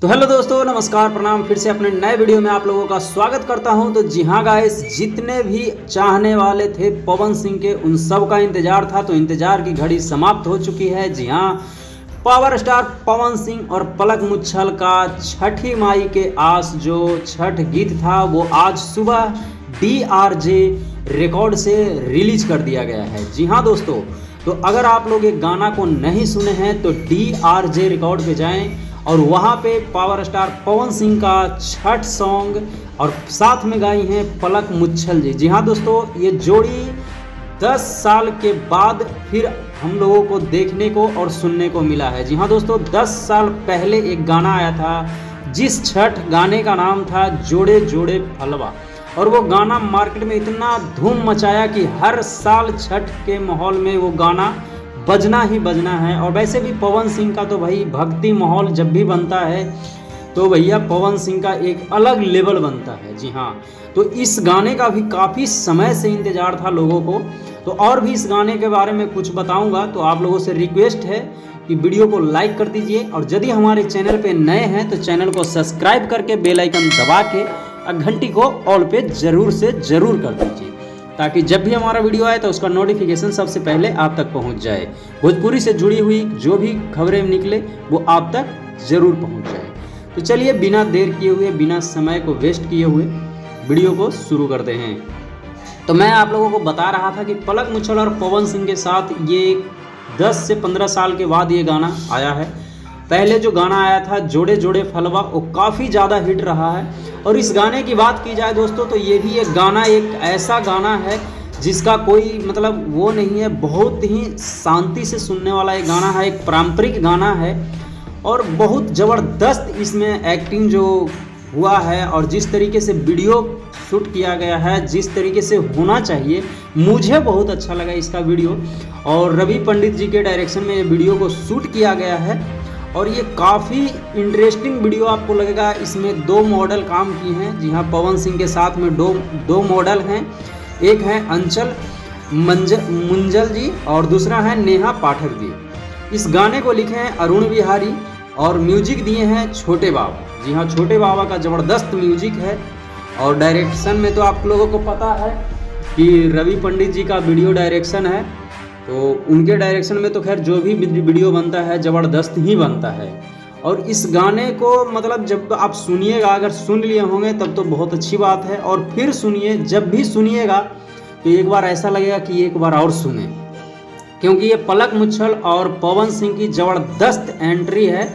तो हेलो दोस्तों, नमस्कार, प्रणाम। फिर से अपने नए वीडियो में आप लोगों का स्वागत करता हूं। तो जी हाँ गाइस, जितने भी चाहने वाले थे पवन सिंह के, उन सब का इंतजार था। तो इंतजार की घड़ी समाप्त हो चुकी है। जी हाँ, पावर स्टार पवन सिंह और पलक मुच्छल का छठी माई के आस जो छठ गीत था वो आज सुबह DRJ रिकॉर्ड से रिलीज कर दिया गया है। जी हाँ दोस्तों, तो अगर आप लोग एक गाना को नहीं सुने हैं तो DRJ रिकॉर्ड पे जाएं और वहाँ पे पावर स्टार पवन सिंह का छठ सॉन्ग और साथ में गाई हैं पलक मुच्छल जी। जी हाँ दोस्तों, ये जोड़ी 10 साल के बाद फिर हम लोगों को देखने को और सुनने को मिला है। जी हाँ दोस्तों, 10 साल पहले एक गाना आया था जिस छठ गाने का नाम था जोड़े जोड़े फलवा, और वो गाना मार्केट में इतना धूम मचाया कि हर साल छठ के माहौल में वो गाना बजना ही बजना है। और वैसे भी पवन सिंह का तो भाई भक्ति माहौल जब भी बनता है तो भैया पवन सिंह का एक अलग लेवल बनता है। जी हाँ, तो इस गाने का भी काफ़ी समय से इंतज़ार था लोगों को। तो और भी इस गाने के बारे में कुछ बताऊंगा, तो आप लोगों से रिक्वेस्ट है कि वीडियो को लाइक कर दीजिए और यदि हमारे चैनल पे नए हैं तो चैनल को सब्सक्राइब करके बेल आइकन दबा के घंटी को ऑल पे ज़रूर से ज़रूर कर दीजिए, ताकि जब भी हमारा वीडियो आए तो उसका नोटिफिकेशन सबसे पहले आप तक पहुंच जाए। भोजपुरी से जुड़ी हुई जो भी खबरें निकले वो आप तक ज़रूर पहुंच जाए। तो चलिए बिना देर किए हुए, बिना समय को वेस्ट किए हुए वीडियो को शुरू करते हैं। तो मैं आप लोगों को बता रहा था कि पलक मुच्छल और पवन सिंह के साथ ये 10 से 15 साल के बाद ये गाना आया है। पहले जो गाना आया था जोड़े जोड़े फलवा, वो काफ़ी ज़्यादा हिट रहा है। और इस गाने की बात की जाए दोस्तों तो ये भी एक गाना, एक ऐसा गाना है जिसका कोई मतलब वो नहीं है, बहुत ही शांति से सुनने वाला एक गाना है, एक पारंपरिक गाना है और बहुत ज़बरदस्त इसमें एक्टिंग जो हुआ है और जिस तरीके से वीडियो शूट किया गया है, जिस तरीके से होना चाहिए, मुझे बहुत अच्छा लगा इसका वीडियो। और रवि पंडित जी के डायरेक्शन में ये वीडियो को शूट किया गया है और ये काफ़ी इंटरेस्टिंग वीडियो आपको लगेगा। इसमें 2 मॉडल काम किए हैं। जी हाँ, पवन सिंह के साथ में दो मॉडल हैं। एक है अंचल मुंजल जी और दूसरा है नेहा पाठक जी। इस गाने को लिखे हैं अरुण बिहारी और म्यूजिक दिए हैं छोटे बाबा। जी हाँ, छोटे बाबा का ज़बरदस्त म्यूजिक है। और डायरेक्शन में तो आप लोगों को पता है कि रवि पंडित जी का वीडियो डायरेक्शन है, तो उनके डायरेक्शन में तो खैर जो भी वीडियो बनता है ज़बरदस्त ही बनता है। और इस गाने को मतलब जब आप सुनिएगा, अगर सुन लिए होंगे तब तो बहुत अच्छी बात है, और फिर सुनिए, जब भी सुनिएगा तो एक बार ऐसा लगेगा कि एक बार और सुने, क्योंकि ये पलक मुच्छल और पवन सिंह की ज़बरदस्त एंट्री है।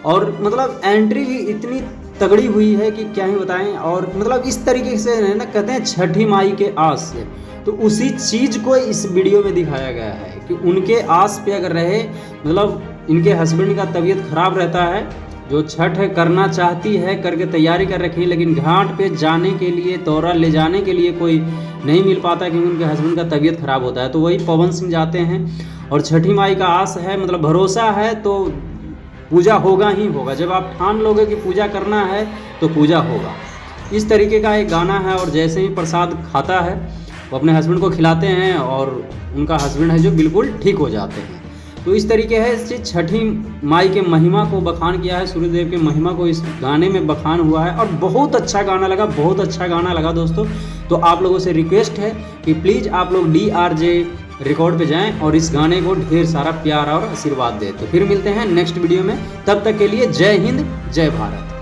और मतलब एंट्री भी इतनी तगड़ी हुई है कि क्या ही बताएं। और मतलब इस तरीके से है ना, कहते हैं छठी माई के आस से, तो उसी चीज़ को इस वीडियो में दिखाया गया है कि उनके आस पे अगर रहे, मतलब इनके हस्बैंड का तबीयत ख़राब रहता है, जो छठ है करना चाहती है, करके तैयारी कर रखी है, लेकिन घाट पे जाने के लिए, तोरा ले जाने के लिए कोई नहीं मिल पाता क्योंकि उनके हस्बैंड का तबीयत ख़राब होता है। तो वही पवन सिंह जाते हैं और छठी माई का आस है, मतलब भरोसा है, तो पूजा होगा ही होगा। जब आप ठान लोगे कि पूजा करना है तो पूजा होगा। इस तरीके का एक गाना है। और जैसे ही प्रसाद खाता है वो अपने हस्बैंड को खिलाते हैं और उनका हस्बैंड है जो बिल्कुल ठीक हो जाते हैं। तो इस तरीके है इस छठी माई के महिमा को बखान किया है, सूर्यदेव के महिमा को इस गाने में बखान हुआ है। और बहुत अच्छा गाना लगा, बहुत अच्छा गाना लगा दोस्तों। तो आप लोगों से रिक्वेस्ट है कि प्लीज़ आप लोग DRJ रिकॉर्ड पे जाएं और इस गाने को ढेर सारा प्यार और आशीर्वाद दें। तो फिर मिलते हैं नेक्स्ट वीडियो में, तब तक के लिए जय हिंद, जय भारत।